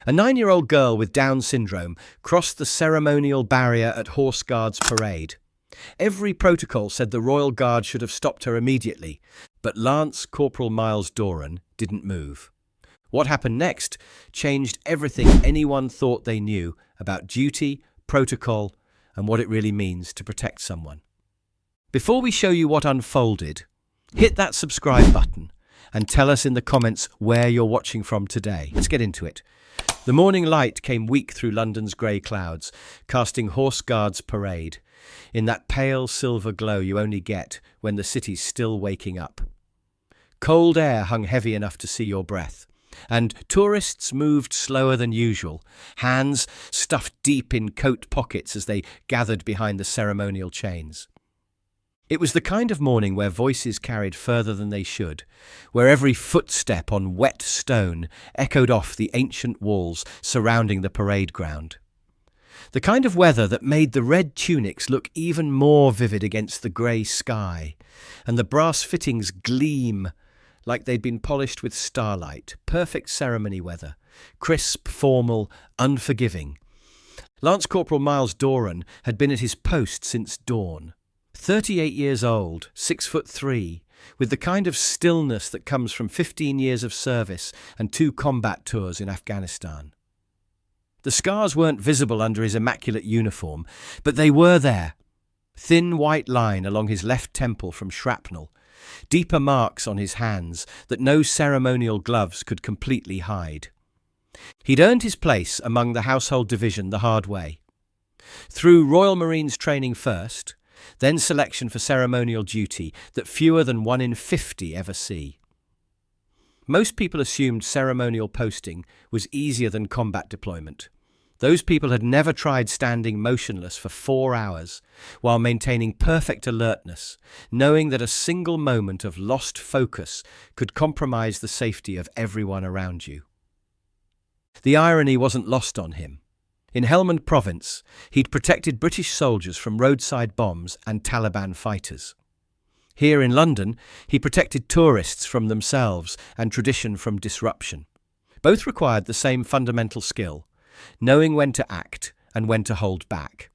A 9-year-old girl with Down syndrome crossed the ceremonial barrier at Horse Guards Parade. Every protocol said the Royal Guard should have stopped her immediately, but Corporal Myles Doran didn't move. What happened next changed everything anyone thought they knew about duty, protocol, and what it really means to protect someone. Before we show you what unfolded, hit that subscribe button and tell us in the comments where you're watching from today. Let's get into it. The morning light came weak through London's grey clouds, casting Horse Guards Parade in that pale silver glow you only get when the city's still waking up. Cold air hung heavy enough to see your breath, and tourists moved slower than usual, hands stuffed deep in coat pockets as they gathered behind the ceremonial chains. It was the kind of morning where voices carried further than they should, where every footstep on wet stone echoed off the ancient walls surrounding the parade ground. The kind of weather that made the red tunics look even more vivid against the grey sky, and the brass fittings gleam like they'd been polished with starlight. Perfect ceremony weather, crisp, formal, unforgiving. Lance Corporal Myles Doran had been at his post since dawn. 38 years old, 6'3", with the kind of stillness that comes from 15 years of service and 2 combat tours in Afghanistan. The scars weren't visible under his immaculate uniform, but they were there. Thin white line along his left temple from shrapnel, deeper marks on his hands that no ceremonial gloves could completely hide. He'd earned his place among the household division the hard way. Through Royal Marines training first, then selection for ceremonial duty that fewer than 1 in 50 ever see. Most people assumed ceremonial posting was easier than combat deployment. Those people had never tried standing motionless for 4 hours while maintaining perfect alertness, knowing that a single moment of lost focus could compromise the safety of everyone around you. The irony wasn't lost on him. In Helmand Province, he'd protected British soldiers from roadside bombs and Taliban fighters. Here in London, he protected tourists from themselves and tradition from disruption. Both required the same fundamental skill, knowing when to act and when to hold back.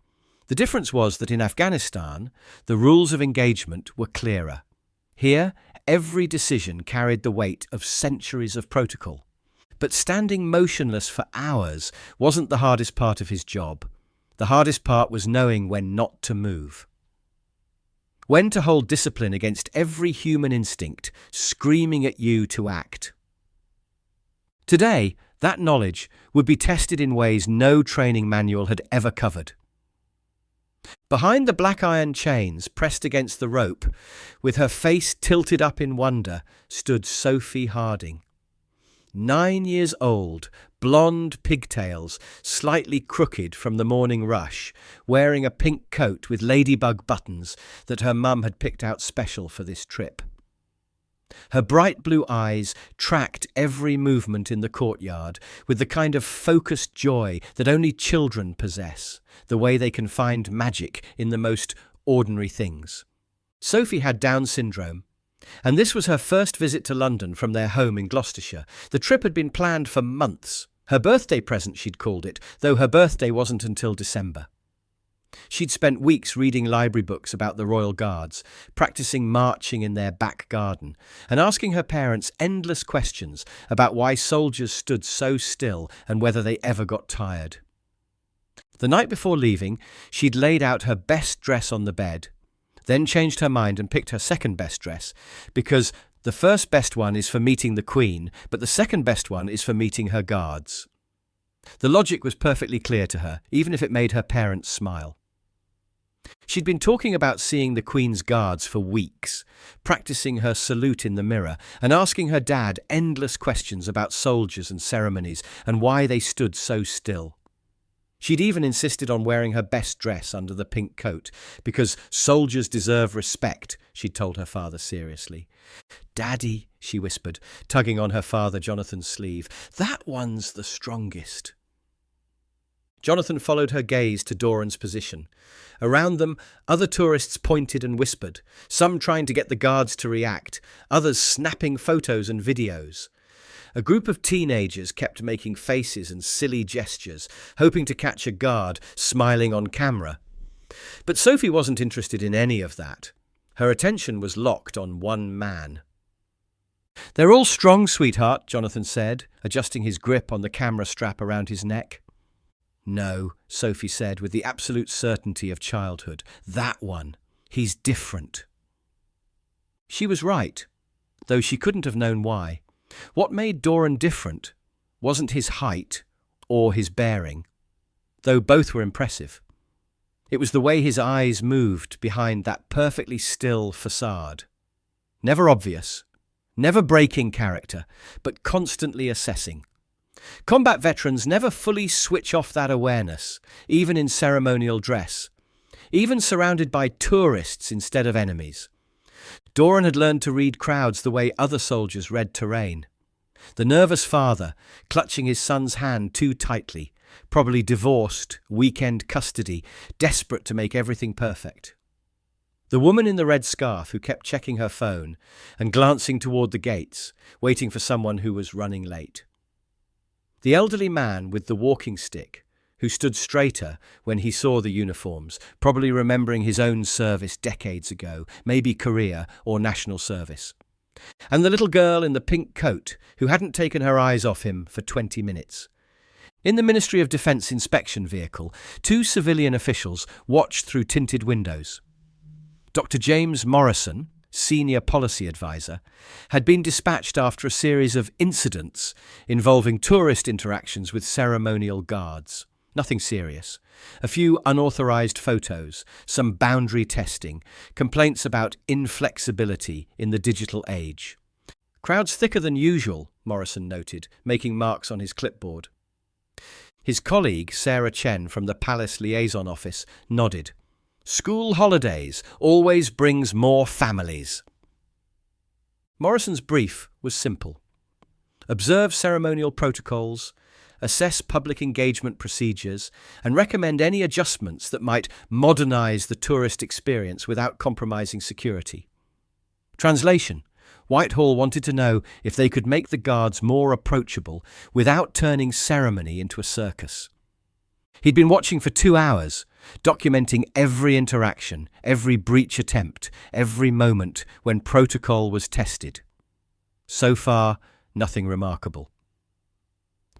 The difference was that in Afghanistan, the rules of engagement were clearer. Here, every decision carried the weight of centuries of protocol. But standing motionless for hours wasn't the hardest part of his job. The hardest part was knowing when not to move. When to hold discipline against every human instinct screaming at you to act. Today, that knowledge would be tested in ways no training manual had ever covered. Behind the black iron chains pressed against the rope, with her face tilted up in wonder, stood Sophie Harding. 9 years old, blonde pigtails, slightly crooked from the morning rush, wearing a pink coat with ladybug buttons that her mum had picked out special for this trip. Her bright blue eyes tracked every movement in the courtyard with the kind of focused joy that only children possess, the way they can find magic in the most ordinary things. Sophie had Down syndrome, and this was her first visit to London from their home in Gloucestershire. The trip had been planned for months. Her birthday present, she'd called it, though her birthday wasn't until December. She'd spent weeks reading library books about the Royal Guards, practicing marching in their back garden, and asking her parents endless questions about why soldiers stood so still and whether they ever got tired. The night before leaving, she'd laid out her best dress on the bed, then changed her mind and picked her second best dress, because the first best one is for meeting the Queen, but the second best one is for meeting her guards. The logic was perfectly clear to her, even if it made her parents smile. She'd been talking about seeing the Queen's guards for weeks, practicing her salute in the mirror and asking her dad endless questions about soldiers and ceremonies and why they stood so still. She'd even insisted on wearing her best dress under the pink coat, because soldiers deserve respect, she'd told her father seriously. "Daddy," she whispered, tugging on her father Jonathan's sleeve, "that one's the strongest." Jonathan followed her gaze to Doran's position. Around them, other tourists pointed and whispered, some trying to get the guards to react, others snapping photos and videos. A group of teenagers kept making faces and silly gestures, hoping to catch a guard smiling on camera. But Sophie wasn't interested in any of that. Her attention was locked on one man. "They're all strong, sweetheart," Jonathan said, adjusting his grip on the camera strap around his neck. "No," Sophie said with the absolute certainty of childhood. "That one. He's different." She was right, though she couldn't have known why. What made Doran different wasn't his height or his bearing, though both were impressive. It was the way his eyes moved behind that perfectly still facade. Never obvious, never breaking character, but constantly assessing. Combat veterans never fully switch off that awareness, even in ceremonial dress, even surrounded by tourists instead of enemies. Doran had learned to read crowds the way other soldiers read terrain. The nervous father, clutching his son's hand too tightly, probably divorced, weekend custody, desperate to make everything perfect. The woman in the red scarf who kept checking her phone and glancing toward the gates, waiting for someone who was running late. The elderly man with the walking stick, who stood straighter when he saw the uniforms, probably remembering his own service decades ago, maybe career or national service. And the little girl in the pink coat, who hadn't taken her eyes off him for 20 minutes. In the Ministry of Defence inspection vehicle, 2 civilian officials watched through tinted windows. Dr. James Morrison, senior policy advisor, had been dispatched after a series of incidents involving tourist interactions with ceremonial guards. Nothing serious. A few unauthorized photos, some boundary testing, complaints about inflexibility in the digital age. "Crowds thicker than usual," Morrison noted, making marks on his clipboard. His colleague, Sarah Chen from the Palace Liaison Office, nodded. "School holidays always brings more families." Morrison's brief was simple. Observe ceremonial protocols, assess public engagement procedures, and recommend any adjustments that might modernize the tourist experience without compromising security. Translation: Whitehall wanted to know if they could make the guards more approachable without turning ceremony into a circus. He'd been watching for 2 hours, documenting every interaction, every breach attempt, every moment when protocol was tested. So far, nothing remarkable.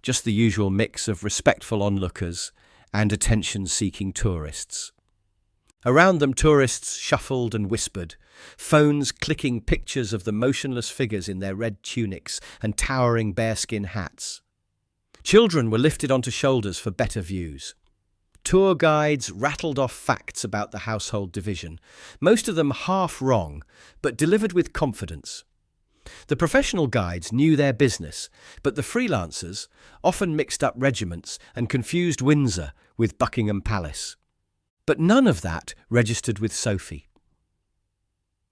Just the usual mix of respectful onlookers and attention-seeking tourists. Around them, tourists shuffled and whispered, phones clicking pictures of the motionless figures in their red tunics and towering bearskin hats. Children were lifted onto shoulders for better views. Tour guides rattled off facts about the household division, most of them half wrong, but delivered with confidence. The professional guides knew their business, but the freelancers often mixed up regiments and confused Windsor with Buckingham Palace. But none of that registered with Sophie.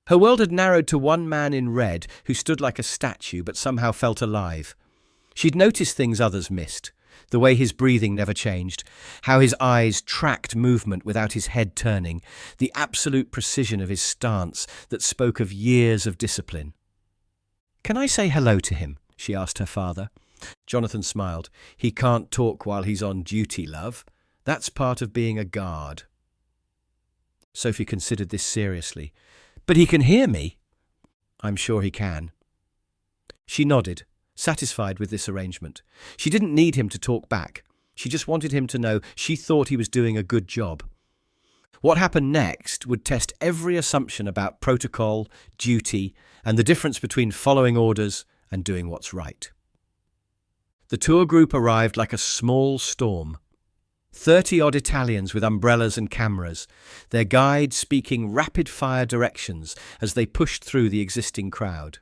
Her world had narrowed to one man in red who stood like a statue but somehow felt alive. She'd noticed things others missed, the way his breathing never changed, how his eyes tracked movement without his head turning, the absolute precision of his stance that spoke of years of discipline. "Can I say hello to him?" she asked her father. Jonathan smiled. "He can't talk while he's on duty, love. That's part of being a guard." Sophie considered this seriously. "But he can hear me." "I'm sure he can." She nodded, satisfied with this arrangement. She didn't need him to talk back. She just wanted him to know she thought he was doing a good job. What happened next would test every assumption about protocol, duty, and the difference between following orders and doing what's right. The tour group arrived like a small storm. 30-odd Italians with umbrellas and cameras, their guide speaking rapid-fire directions as they pushed through the existing crowd.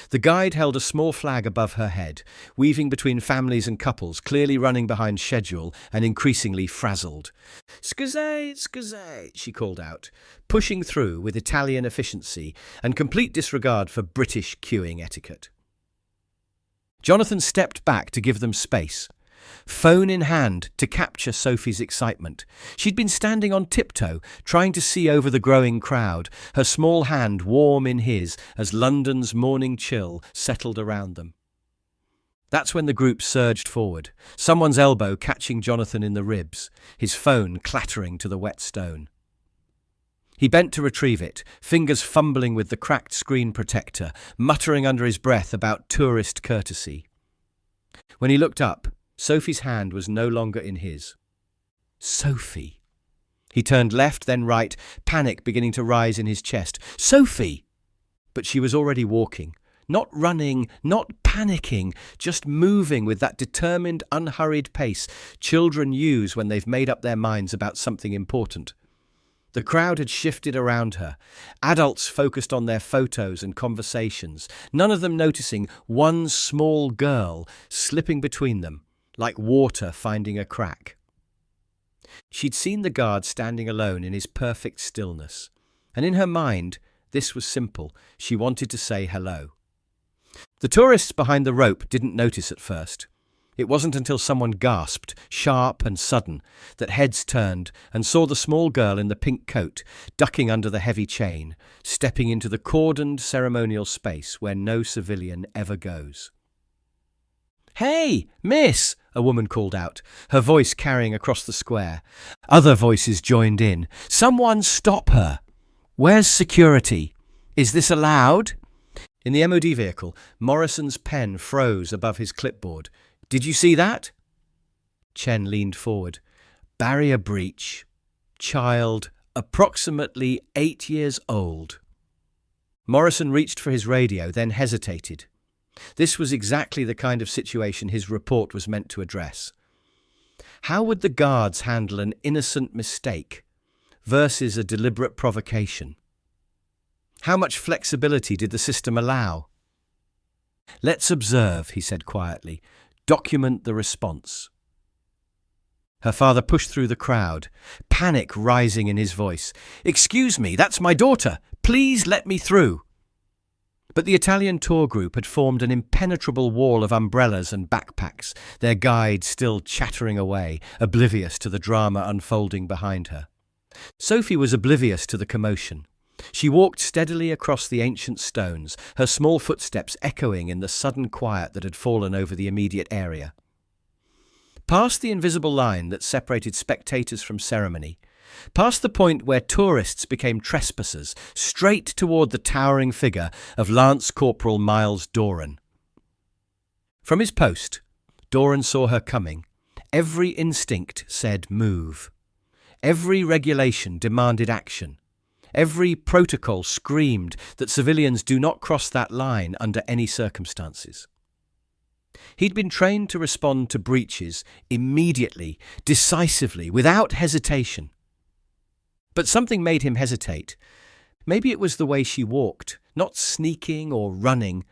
The guide held a small flag above her head, weaving between families and couples, clearly running behind schedule and increasingly frazzled. "Scusate, scusate," she called out, pushing through with Italian efficiency and complete disregard for British queuing etiquette. Jonathan stepped back to give them space, phone in hand to capture Sophie's excitement. She'd been standing on tiptoe, trying to see over the growing crowd, her small hand warm in his as London's morning chill settled around them. That's when the group surged forward, someone's elbow catching Jonathan in the ribs, his phone clattering to the wet stone. He bent to retrieve it, fingers fumbling with the cracked screen protector, muttering under his breath about tourist courtesy. When he looked up, Sophie's hand was no longer in his. Sophie. He turned left, then right, panic beginning to rise in his chest. Sophie! But she was already walking. Not running, not panicking, just moving with that determined, unhurried pace children use when they've made up their minds about something important. The crowd had shifted around her, adults focused on their photos and conversations, none of them noticing one small girl slipping between them, like water finding a crack. She'd seen the guard standing alone in his perfect stillness, and in her mind, this was simple. She wanted to say hello. The tourists behind the rope didn't notice at first. It wasn't until someone gasped, sharp and sudden, that heads turned and saw the small girl in the pink coat, ducking under the heavy chain, stepping into the cordoned ceremonial space where no civilian ever goes. "Hey, miss!" a woman called out, her voice carrying across the square. Other voices joined in. "Someone stop her! Where's security? Is this allowed?" In the MOD vehicle, Morrison's pen froze above his clipboard. "Did you see that?" Chen leaned forward. "Barrier breach. Child, approximately 8 years old." Morrison reached for his radio, then hesitated. This was exactly the kind of situation his report was meant to address. How would the guards handle an innocent mistake versus a deliberate provocation? How much flexibility did the system allow? "Let's observe," he said quietly. "Document the response." Her father pushed through the crowd, panic rising in his voice. "Excuse me, that's my daughter. Please let me through." But the Italian tour group had formed an impenetrable wall of umbrellas and backpacks, their guide still chattering away, oblivious to the drama unfolding behind her. Sophie was oblivious to the commotion. She walked steadily across the ancient stones, her small footsteps echoing in the sudden quiet that had fallen over the immediate area. Past the invisible line that separated spectators from ceremony, past the point where tourists became trespassers, straight toward the towering figure of Lance Corporal Myles Doran. From his post, Doran saw her coming. Every instinct said move. Every regulation demanded action. Every protocol screamed that civilians do not cross that line under any circumstances. He'd been trained to respond to breaches immediately, decisively, without hesitation. But something made him hesitate. Maybe it was the way she walked, not sneaking or running,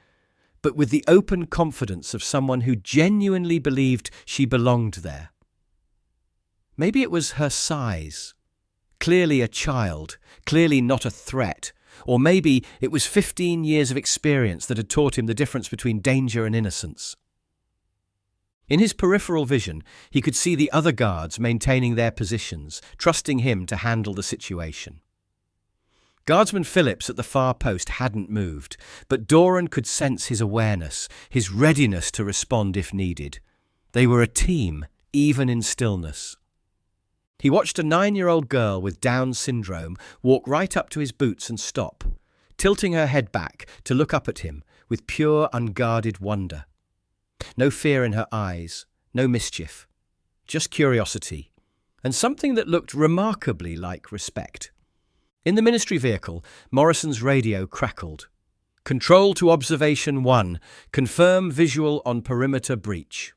but with the open confidence of someone who genuinely believed she belonged there. Maybe it was her size. Clearly a child, clearly not a threat. Or maybe it was 15 years of experience that had taught him the difference between danger and innocence. In his peripheral vision, he could see the other guards maintaining their positions, trusting him to handle the situation. Guardsman Phillips at the far post hadn't moved, but Doran could sense his awareness, his readiness to respond if needed. They were a team, even in stillness. He watched a 9-year-old girl with Down syndrome walk right up to his boots and stop, tilting her head back to look up at him with pure, unguarded wonder. No fear in her eyes, no mischief, just curiosity, and something that looked remarkably like respect. In the ministry vehicle, Morrison's radio crackled. "Control to observation 1. Confirm visual on perimeter breach."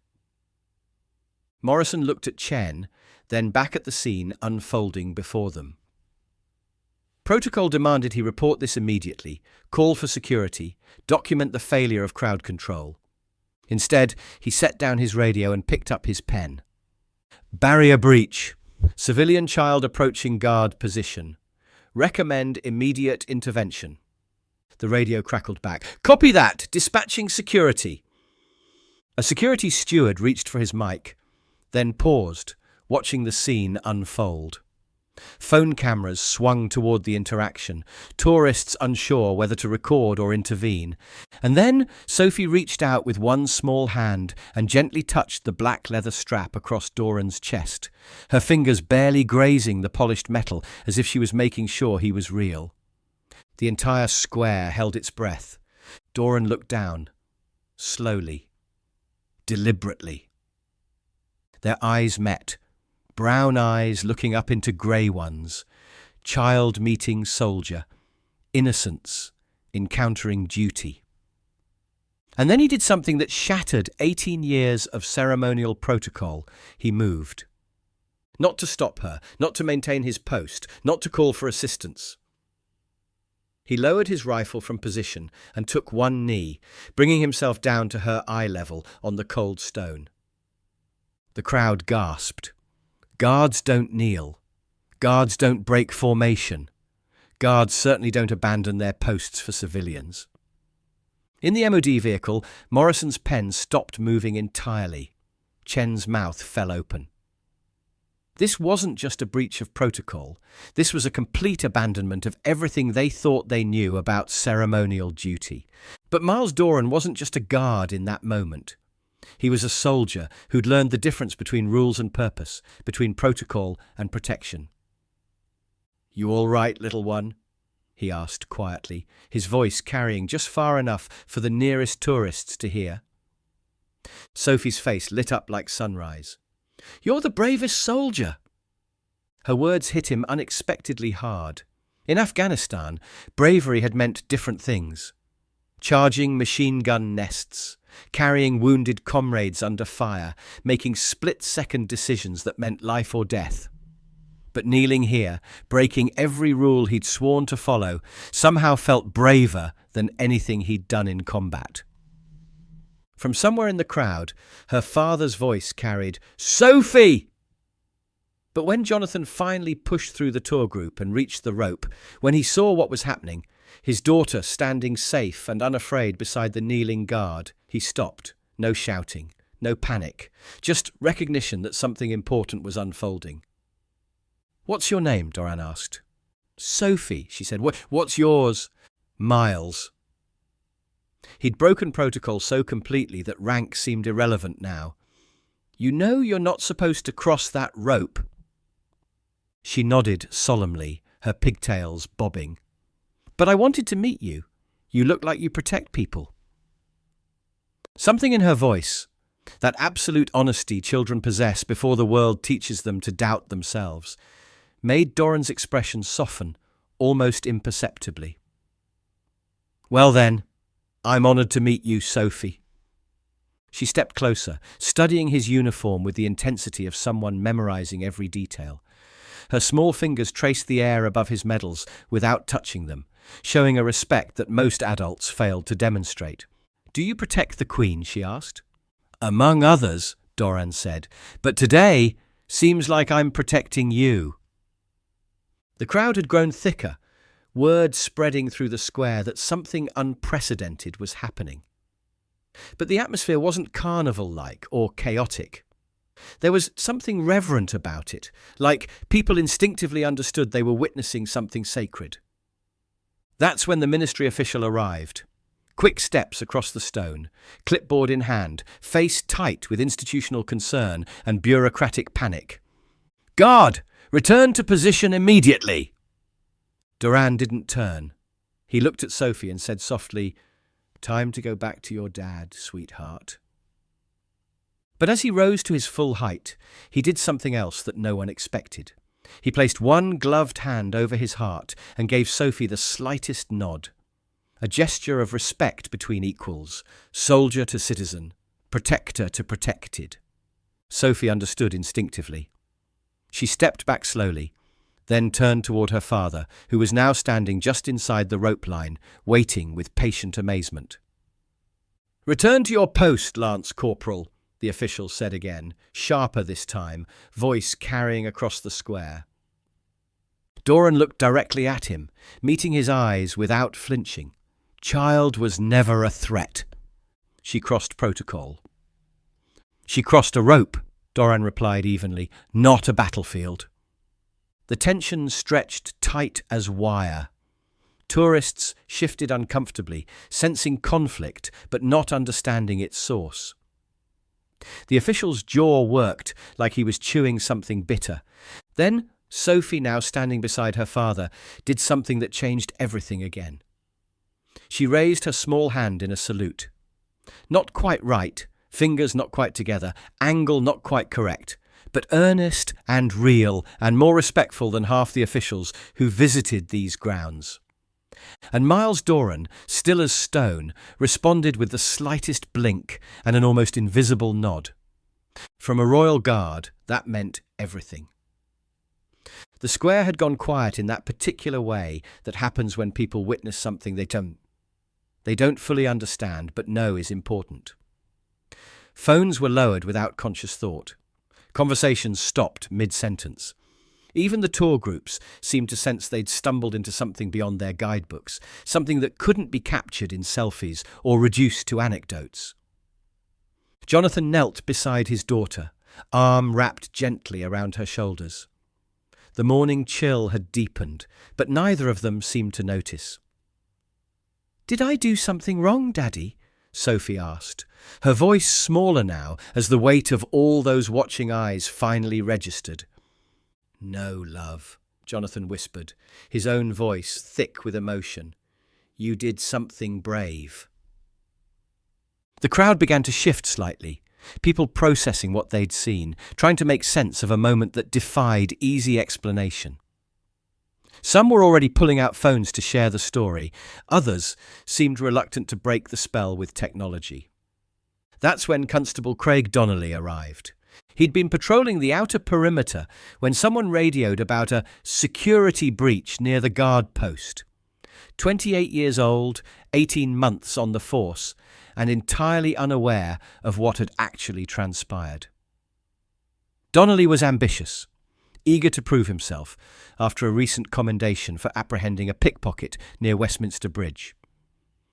Morrison looked at Chen, then back at the scene unfolding before them. Protocol demanded he report this immediately, call for security, document the failure of crowd control. Instead, he set down his radio and picked up his pen. "Barrier breach. Civilian child approaching guard position. Recommend immediate intervention." The radio crackled back. "Copy that. Dispatching security." A security steward reached for his mic, then paused, watching the scene unfold. Phone cameras swung toward the interaction, tourists unsure whether to record or intervene. And then Sophie reached out with one small hand and gently touched the black leather strap across Doran's chest, her fingers barely grazing the polished metal as if she was making sure he was real. The entire square held its breath. Doran looked down, slowly, deliberately. Their eyes met. Brown eyes looking up into grey ones, child meeting soldier, innocence encountering duty. And then he did something that shattered 18 years of ceremonial protocol. He moved. Not to stop her, not to maintain his post, not to call for assistance. He lowered his rifle from position and took one knee, bringing himself down to her eye level on the cold stone. The crowd gasped. Guards don't kneel. Guards don't break formation. Guards certainly don't abandon their posts for civilians. In the MOD vehicle, Morrison's pen stopped moving entirely. Chen's mouth fell open. This wasn't just a breach of protocol. This was a complete abandonment of everything they thought they knew about ceremonial duty. But Myles Doran wasn't just a guard in that moment. He was a soldier who'd learned the difference between rules and purpose, between protocol and protection. "You all right, little one?" he asked quietly, his voice carrying just far enough for the nearest tourists to hear. Sophie's face lit up like sunrise. "You're the bravest soldier!" Her words hit him unexpectedly hard. In Afghanistan, bravery had meant different things. Charging machine gun nests, carrying wounded comrades under fire, making split-second decisions that meant life or death. But kneeling here, breaking every rule he'd sworn to follow, somehow felt braver than anything he'd done in combat. From somewhere in the crowd, her father's voice carried, "Sophie!" But when Jonathan finally pushed through the tour group and reached the rope, when he saw what was happening, his daughter standing safe and unafraid beside the kneeling guard, he stopped. No shouting, no panic, just recognition that something important was unfolding. "What's your name?" Doran asked. "Sophie," she said. "What's yours?" "Myles." He'd broken protocol so completely that rank seemed irrelevant now. "You know you're not supposed to cross that rope." She nodded solemnly, her pigtails bobbing. "But I wanted to meet you. You look like you protect people." Something in her voice, that absolute honesty children possess before the world teaches them to doubt themselves, made Doran's expression soften, almost imperceptibly. "Well then, I'm honoured to meet you, Sophie." She stepped closer, studying his uniform with the intensity of someone memorising every detail. Her small fingers traced the air above his medals without touching them, showing a respect that most adults failed to demonstrate. "Do you protect the Queen?" she asked. "Among others," Doran said, "but today seems like I'm protecting you." The crowd had grown thicker, word spreading through the square that something unprecedented was happening. But the atmosphere wasn't carnival-like or chaotic. There was something reverent about it, like people instinctively understood they were witnessing something sacred. That's when the ministry official arrived. Quick steps across the stone, clipboard in hand, face tight with institutional concern and bureaucratic panic. "Guard! Return to position immediately!" Doran didn't turn. He looked at Sophie and said softly, "Time to go back to your dad, sweetheart." But as he rose to his full height, he did something else that no one expected. He placed one gloved hand over his heart and gave Sophie the slightest nod. A gesture of respect between equals, soldier to citizen, protector to protected. Sophie understood instinctively. She stepped back slowly, then turned toward her father, who was now standing just inside the rope line, waiting with patient amazement. "Return to your post, Lance Corporal," the official said again, sharper this time, voice carrying across the square. Doran looked directly at him, meeting his eyes without flinching. Child was never a threat. She crossed protocol. "She crossed a rope," Doran replied evenly, "not a battlefield." The tension stretched tight as wire. Tourists shifted uncomfortably, sensing conflict but not understanding its source. The official's jaw worked like he was chewing something bitter. Then Sophie, now standing beside her father, did something that changed everything again. She raised her small hand in a salute. Not quite right, fingers not quite together, angle not quite correct, but earnest and real and more respectful than half the officials who visited these grounds. And Myles Doran, still as stone, responded with the slightest blink and an almost invisible nod. From a royal guard, that meant everything. The square had gone quiet in that particular way that happens when people witness something they don't fully understand but know is important. Phones were lowered without conscious thought. Conversations stopped mid-sentence. Even the tour groups seemed to sense they'd stumbled into something beyond their guidebooks, something that couldn't be captured in selfies or reduced to anecdotes. Jonathan knelt beside his daughter, arm wrapped gently around her shoulders. The morning chill had deepened, but neither of them seemed to notice. "Did I do something wrong, Daddy?" Sophie asked, her voice smaller now as the weight of all those watching eyes finally registered. "No, love," Jonathan whispered, his own voice thick with emotion. "You did something brave." The crowd began to shift slightly, people processing what they'd seen, trying to make sense of a moment that defied easy explanation. Some were already pulling out phones to share the story. Others seemed reluctant to break the spell with technology. That's when Constable Craig Donnelly arrived. He'd been patrolling the outer perimeter when someone radioed about a security breach near the guard post. 28 years old, 18 months on the force, and entirely unaware of what had actually transpired. Donnelly was ambitious, eager to prove himself after a recent commendation for apprehending a pickpocket near Westminster Bridge.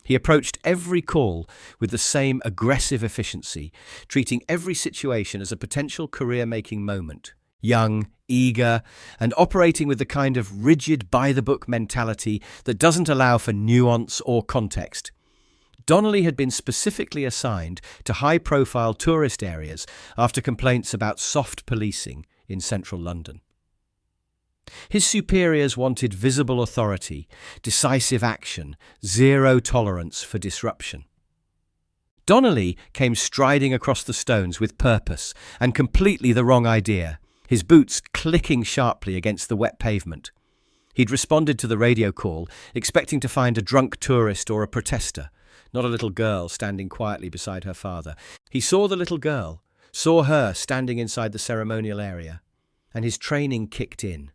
He approached every call with the same aggressive efficiency, treating every situation as a potential career-making moment. Young, eager, and operating with the kind of rigid by-the-book mentality that doesn't allow for nuance or context. Donnelly had been specifically assigned to high-profile tourist areas after complaints about soft policing in central London. His superiors wanted visible authority, decisive action, zero tolerance for disruption. Donnelly came striding across the stones with purpose and completely the wrong idea, his boots clicking sharply against the wet pavement. He'd responded to the radio call, expecting to find a drunk tourist or a protester, not a little girl standing quietly beside her father. He saw the little girl, saw her standing inside the ceremonial area, and his training kicked in.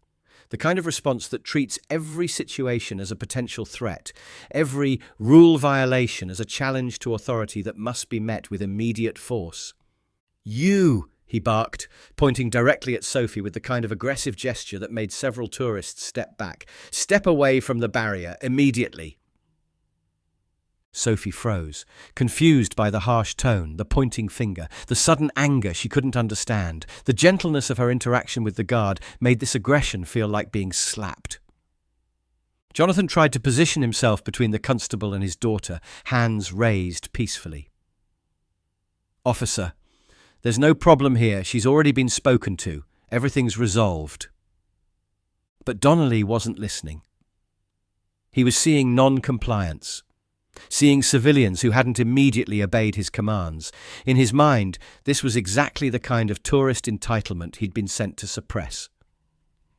The kind of response that treats every situation as a potential threat, every rule violation as a challenge to authority that must be met with immediate force. "You!" he barked, pointing directly at Sophie with the kind of aggressive gesture that made several tourists step back. "Step away from the barrier, immediately!" Sophie froze, confused by the harsh tone, the pointing finger, the sudden anger she couldn't understand. The gentleness of her interaction with the guard made this aggression feel like being slapped. Jonathan tried to position himself between the constable and his daughter, hands raised peacefully. "Officer, there's no problem here. She's already been spoken to. Everything's resolved." But Donnelly wasn't listening. He was seeing non-compliance. Seeing civilians who hadn't immediately obeyed his commands. In his mind, this was exactly the kind of tourist entitlement he'd been sent to suppress.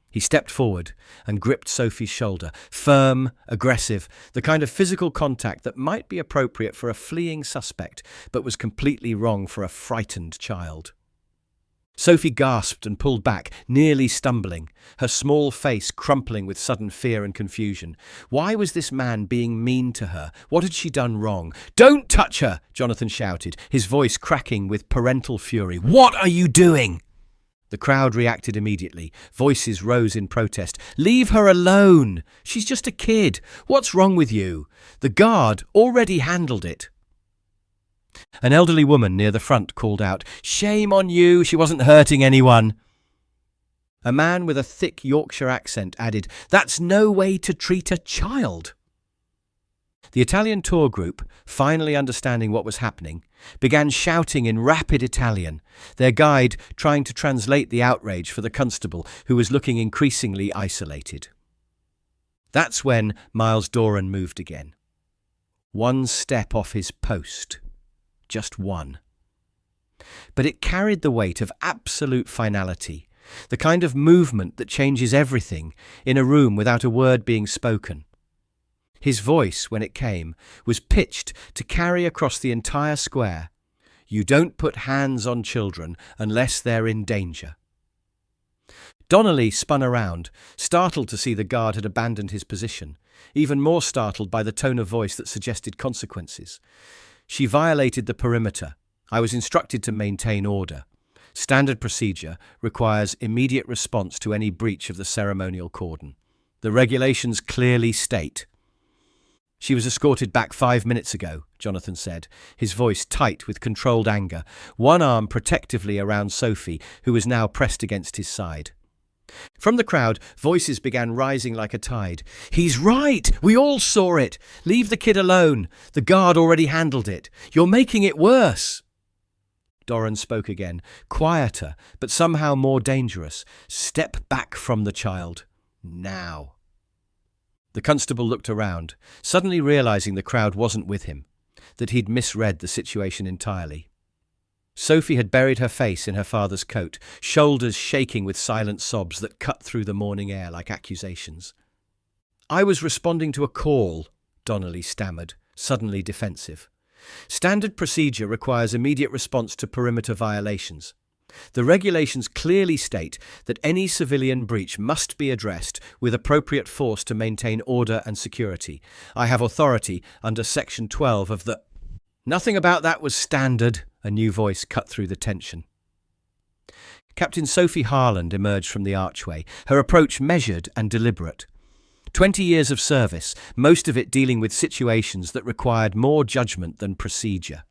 He stepped forward and gripped Sophie's shoulder, firm, aggressive, the kind of physical contact that might be appropriate for a fleeing suspect, but was completely wrong for a frightened child. Sophie gasped and pulled back, nearly stumbling, her small face crumpling with sudden fear and confusion. Why was this man being mean to her? What had she done wrong? "Don't touch her!" Jonathan shouted, his voice cracking with parental fury. "What are you doing?" The crowd reacted immediately. Voices rose in protest. "Leave her alone! She's just a kid. What's wrong with you? The guard already handled it." An elderly woman near the front called out, "Shame on you, she wasn't hurting anyone." A man with a thick Yorkshire accent added, "That's no way to treat a child." The Italian tour group, finally understanding what was happening, began shouting in rapid Italian, their guide trying to translate the outrage for the constable, who was looking increasingly isolated. That's when Myles Doran moved again. One step off his post. Just one. But it carried the weight of absolute finality, the kind of movement that changes everything in a room without a word being spoken. His voice, when it came, was pitched to carry across the entire square. You don't put hands on children unless they're in danger. Donnelly spun around, startled to see the guard had abandoned his position, even more startled by the tone of voice that suggested consequences. She violated the perimeter. I was instructed to maintain order. Standard procedure requires immediate response to any breach of the ceremonial cordon. The regulations clearly state. She was escorted back 5 minutes ago, Jonathan said, his voice tight with controlled anger, one arm protectively around Sophie, who was now pressed against his side. From the crowd, voices began rising like a tide. "He's right! We all saw it! Leave the kid alone! The guard already handled it! You're making it worse!" Doran spoke again, quieter, but somehow more dangerous. "Step back from the child. Now." The constable looked around, suddenly realizing the crowd wasn't with him, that he'd misread the situation entirely. Sophie had buried her face in her father's coat, shoulders shaking with silent sobs that cut through the morning air like accusations. "I was responding to a call," Donnelly stammered, suddenly defensive. "Standard procedure requires immediate response to perimeter violations. The regulations clearly state that any civilian breach must be addressed with appropriate force to maintain order and security. I have authority under Section 12 of the—" "Nothing about that was standard," a new voice cut through the tension. Captain Sophie Harland emerged from the archway, her approach measured and deliberate. 20 years of service, most of it dealing with situations that required more judgment than procedure.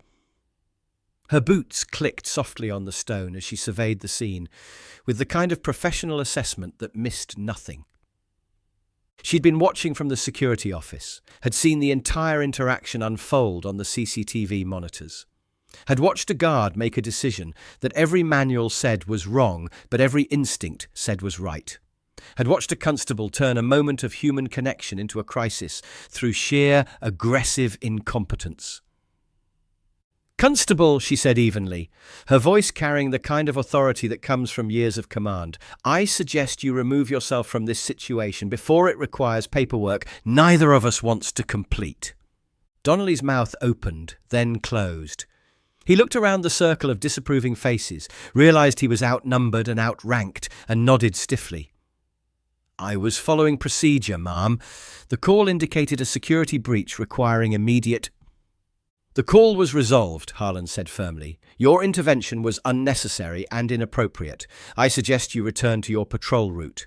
Her boots clicked softly on the stone as she surveyed the scene, with the kind of professional assessment that missed nothing. She'd been watching from the security office, had seen the entire interaction unfold on the CCTV monitors, had watched a guard make a decision that every manual said was wrong, but every instinct said was right, had watched a constable turn a moment of human connection into a crisis through sheer, aggressive incompetence. "Constable," she said evenly, her voice carrying the kind of authority that comes from years of command, "I suggest you remove yourself from this situation before it requires paperwork neither of us wants to complete." Donnelly's mouth opened, then closed. He looked around the circle of disapproving faces, realized he was outnumbered and outranked, and nodded stiffly. "I was following procedure, ma'am. The call indicated a security breach requiring immediate—" "The call was resolved," Harland said firmly. "Your intervention was unnecessary and inappropriate. I suggest you return to your patrol route."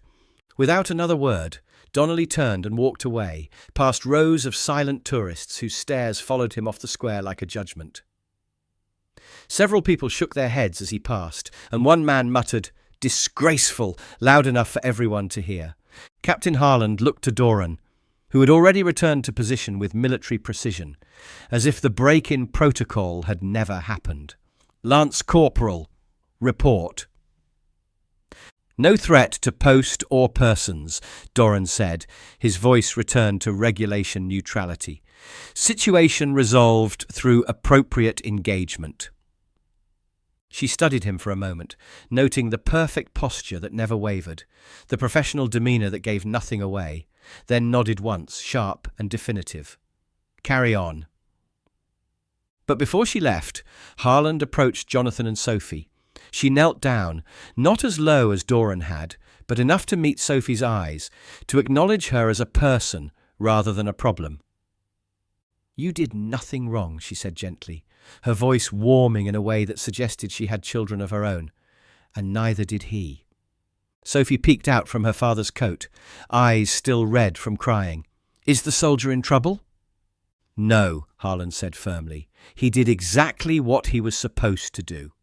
Without another word, Donnelly turned and walked away, past rows of silent tourists whose stares followed him off the square like a judgment. Several people shook their heads as he passed, and one man muttered, "Disgraceful," loud enough for everyone to hear. Captain Harland looked to Doran, who had already returned to position with military precision, as if the break in protocol had never happened. "Lance Corporal, report." "No threat to post or persons," Doran said, his voice returned to regulation neutrality. "Situation resolved through appropriate engagement." She studied him for a moment, noting the perfect posture that never wavered, the professional demeanour that gave nothing away, then nodded once, sharp and definitive. "Carry on." But before she left, Harland approached Jonathan and Sophie. She knelt down, not as low as Doran had, but enough to meet Sophie's eyes, to acknowledge her as a person rather than a problem. "You did nothing wrong," she said gently, her voice warming in a way that suggested she had children of her own. "And neither did he." Sophie peeked out from her father's coat, eyes still red from crying. "Is the soldier in trouble?" "No," Harland said firmly. "He did exactly what he was supposed to do."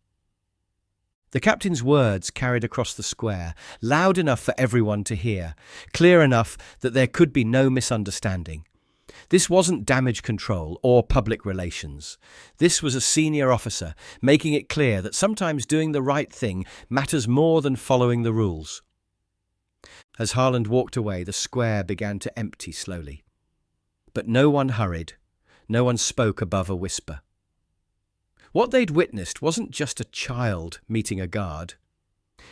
The captain's words carried across the square, loud enough for everyone to hear, clear enough that there could be no misunderstanding. This wasn't damage control or public relations. This was a senior officer making it clear that sometimes doing the right thing matters more than following the rules. As Harland walked away, the square began to empty slowly. But no one hurried. No one spoke above a whisper. What they'd witnessed wasn't just a child meeting a guard.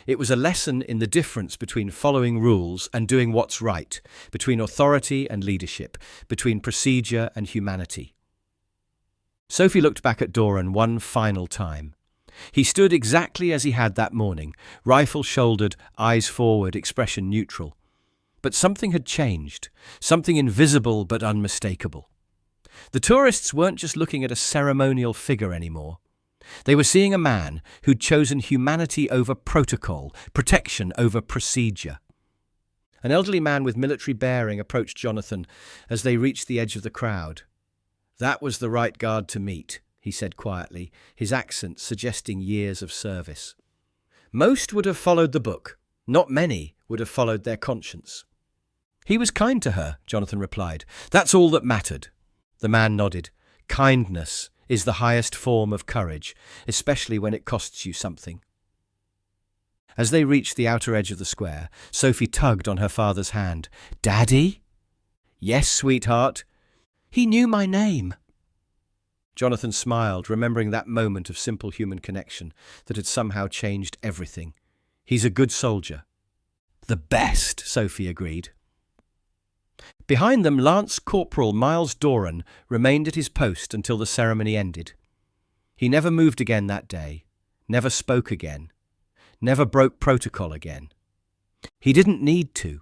It was a lesson in the difference between following rules and doing what's right, between authority and leadership, between procedure and humanity. Sophie looked back at Doran one final time. He stood exactly as he had that morning, rifle shouldered, eyes forward, expression neutral. But something had changed, something invisible but unmistakable. The tourists weren't just looking at a ceremonial figure anymore. They were seeing a man who'd chosen humanity over protocol, protection over procedure. An elderly man with military bearing approached Jonathan as they reached the edge of the crowd. "That was the right guard to meet," he said quietly, his accent suggesting years of service. "Most would have followed the book. Not many would have followed their conscience." "He was kind to her," Jonathan replied. "That's all that mattered." The man nodded. "Kindness is the highest form of courage, especially when it costs you something." As they reached the outer edge of the square, Sophie tugged on her father's hand. "Daddy?" "Yes, sweetheart." "He knew my name." Jonathan smiled, remembering that moment of simple human connection that had somehow changed everything. "He's a good soldier." "The best," Sophie agreed. Behind them, Lance Corporal Myles Doran remained at his post until the ceremony ended. He never moved again that day, never spoke again, never broke protocol again. He didn't need to.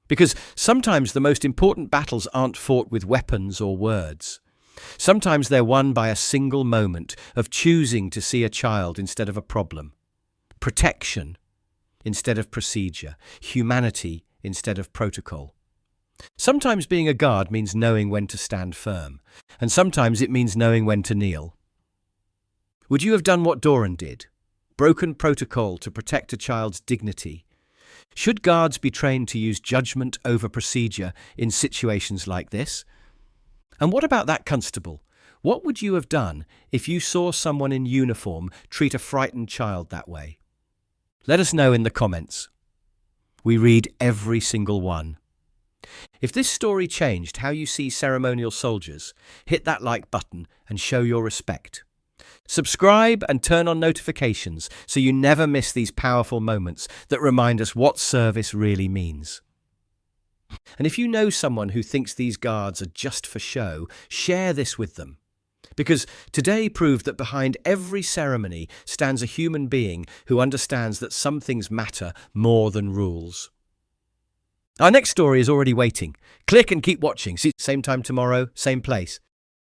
Because sometimes the most important battles aren't fought with weapons or words. Sometimes they're won by a single moment of choosing to see a child instead of a problem, protection instead of procedure, humanity instead of protocol. Sometimes being a guard means knowing when to stand firm, and sometimes it means knowing when to kneel. Would you have done what Doran did? Broken protocol to protect a child's dignity? Should guards be trained to use judgment over procedure in situations like this? And what about that constable? What would you have done if you saw someone in uniform treat a frightened child that way? Let us know in the comments. We read every single one. If this story changed how you see ceremonial soldiers, hit that like button and show your respect. Subscribe and turn on notifications so you never miss these powerful moments that remind us what service really means. And if you know someone who thinks these guards are just for show, share this with them. Because today proved that behind every ceremony stands a human being who understands that some things matter more than rules. Our next story is already waiting. Click and keep watching. See, same time tomorrow, same place.